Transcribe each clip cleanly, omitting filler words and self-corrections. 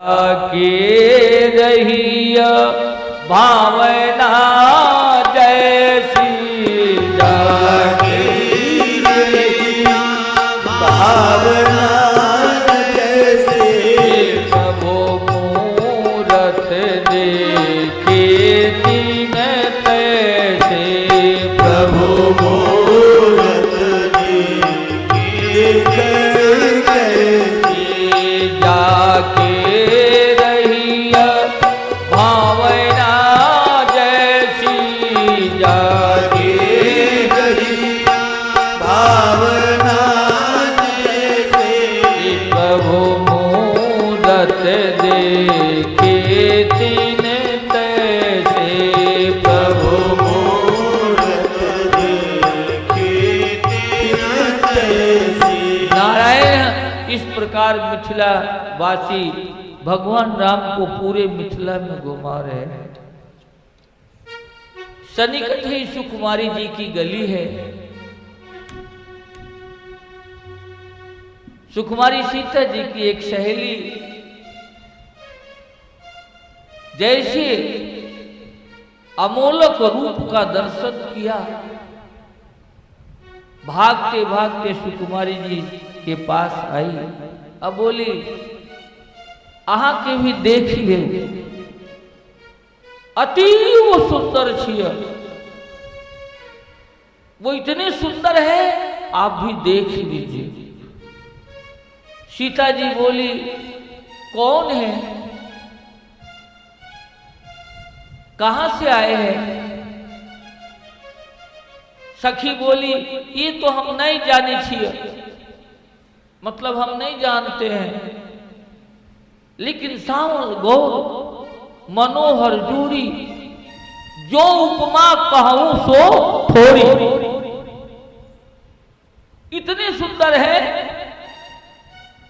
के रहिया भावना जैसी जाके रहिया भावना जैसे प्रभु मूरत देखे तीन तैसे प्रभु मूरत देखे जाके रहिया भावना जैसी जाके रहिया भावना जैसे प्रभु मूरत देखे तीन तैसे प्रभु मूरत देखे तीन तैसे। नारायण इस प्रकार मिथिला वासी भगवान राम को पूरे मिथिला में घुमा रहे हैं। सन्निकट ही सुकुमारी जी की गली है। सुकुमारी सीता जी की एक सहेली जैसे अमोलक रूप का दर्शन किया, भागते भागते सुकुमारी जी के पास आई। अब बोली अहाँ के भी देख ले, अति वो सुंदर छिया, वो इतने सुंदर है आप भी देख लीजिए। सीता जी बोली कौन है, कहां से आए हैं? सखी बोली ये तो हम नहीं जाने छिए, मतलब हम नहीं जानते हैं, लेकिन सावल गौर मनोहर जूरी जो उपमा कहूं सो थोड़ी, इतने सुंदर है।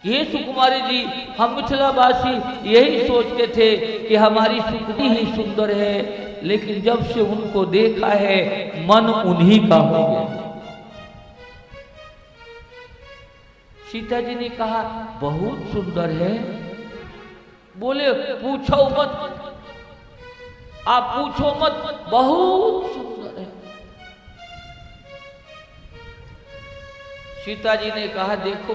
ये सुकुमारी जी हम मिथिलावासी यही सोचते थे कि हमारी सुकुनी ही सुंदर है, लेकिन जब से उनको देखा है मन उन्हीं का हो गया। सीता जी ने कहा बहुत सुंदर है। बोले पूछो मत, आप पूछो मत, बहुत सुंदर है। सीता जी ने कहा देखो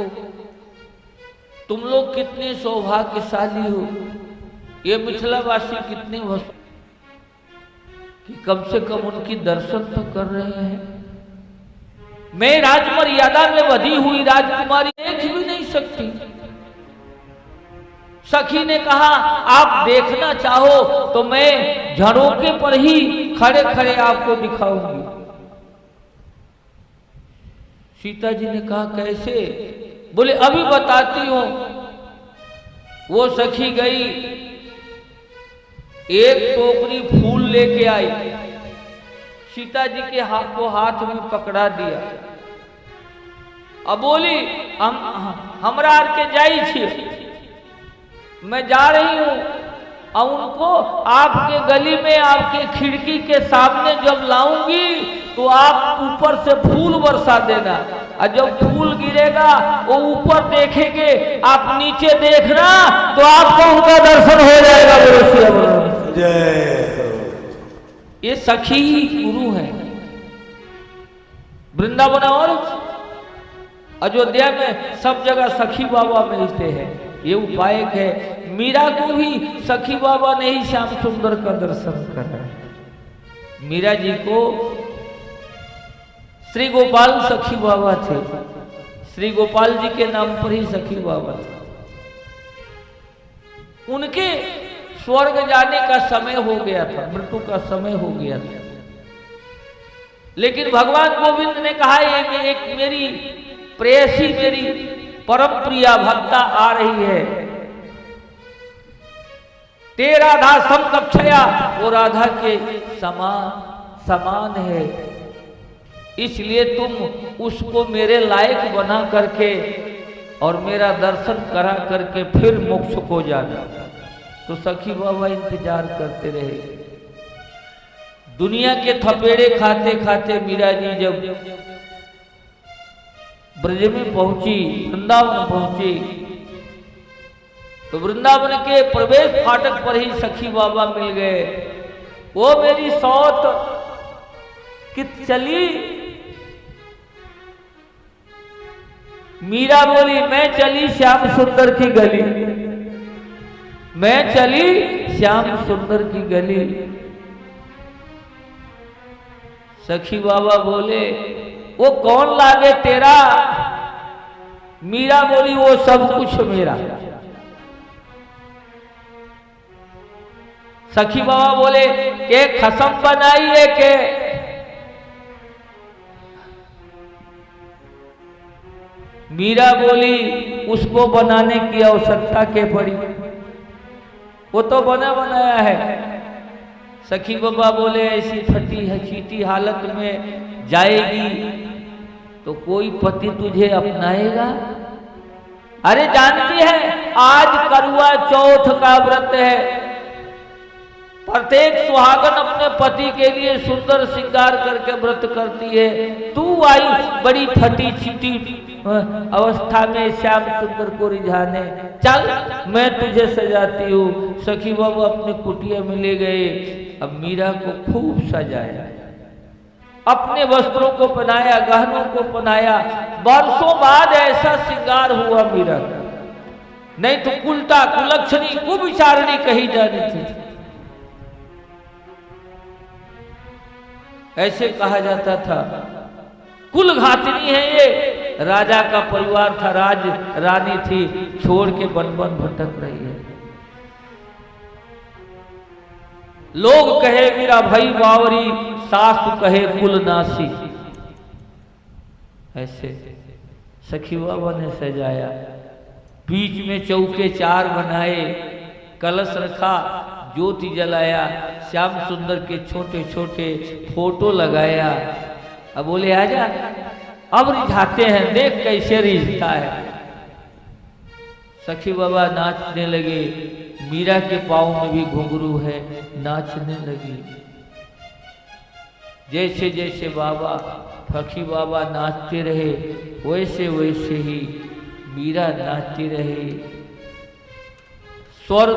तुम लोग कितने सौभाग्यशाली हो, ये मिथिलावासी कितने कि कम से कम उनकी दर्शन तो कर रहे हैं। मैं राजमर्यादा में बधी हुई राजकुमारी देख भी नहीं सकती। सखी ने कहा आप देखना चाहो तो मैं झरोके पर ही खड़े खड़े आपको दिखाऊंगी। सीता जी ने कहा कैसे? बोले अभी बताती हूं। वो सखी गई, एक टोकरी फूल लेके आई, सीता जी के हाथ को हाथ में पकड़ा दिया। अब बोली हमरा आर के जाई छी, मैं जा रही हूं, और उनको आपके गली में आपके खिड़की के सामने जब लाऊंगी तो आप ऊपर से फूल बरसा देना, और जब फूल गिरेगा वो ऊपर देखेंगे, आप नीचे देखना तो आपको उनका दर्शन हो जाएगा। जय। ये सखी ही गुरु है। वृंदावन और अयोध्या में सब जगह सखी बाबा मिलते हैं। ये उपाय है। मीरा को भी सखी बाबा ने ही श्याम सुंदर का दर्शन करा। मीरा जी को श्री गोपाल सखी बाबा थे, श्री गोपाल जी के नाम पर ही सखी बाबा थे। उनके स्वर्ग जाने का समय हो गया था, मृत्यु का समय हो गया था, लेकिन भगवान गोविंद ने कहा एक मेरी प्रेयसी, मेरी परम प्रिया भक्ता आ रही है, ते राधा समकक्षया, वो राधा के समान है, इसलिए तुम उसको मेरे लायक बना करके और मेरा दर्शन करा करके फिर मोक्ष को जाना। तो सखी बाबा इंतजार करते रहे। दुनिया के थपेड़े खाते खाते मीरा जी जब ब्रज में पहुंची, वृंदावन पहुंची, तो वृंदावन के प्रवेश फाटक पर ही सखी बाबा मिल गए। वो मेरी सौत कित चली। मीरा बोली मैं चली श्याम सुंदर की गली, मैं चली श्याम सुंदर की गली। सखी बाबा बोले वो कौन लागे तेरा। मीरा बोली वो सब कुछ मेरा। सखी बाबा बोले के खसम बनाई है के। मीरा बोली उसको बनाने की आवश्यकता के पड़ी, वो तो बना बनाया है। सखी बाबा बोले ऐसी फटी है चीटी हालत में जाएगी तो कोई पति तुझे अपनाएगा। अरे जानती है आज करवा चौथ का व्रत है, प्रत्येक सुहागन अपने पति के लिए सुंदर श्रृंगार करके व्रत करती है। तू आई बड़ी फटी चीटी अवस्था में श्याम सुंदर को रिझाने, चल मैं तुझे सजाती हूँ। सखी बाबू अपने कुटिया में ले गए। अब मीरा को खूब सजाया, अपने वस्त्रों को पहनाया, गहनों को पहनाया। वर्षों बाद ऐसा श्रृंगार हुआ मीरा का, नहीं तो कुलटा कुलक्षणी कुविचारिणी कही जानी थी। ऐसे कहा जाता था कुल घातनी है ये। राजा का परिवार था, राज रानी थी, छोड़ के वन वन भटक रही है। लोग कहे मेरा भाई बावरी, सासु कहे कुल नासी। ऐसे सखी बाबा ने सजाया, बीच में चौके चार बनाए, कलश रखा, ज्योति जलाया, श्याम सुंदर के छोटे छोटे फोटो लगाया। अब बोले आजा अब रिझाते हैं, देख कैसे रिझता है। सखी बाबा नाचने लगे, मीरा के पाँव में भी घुंघरू है, नाचने लगी। जैसे जैसे बाबा सखी बाबा नाचते रहे वैसे वैसे ही मीरा नाचती रही। स्वर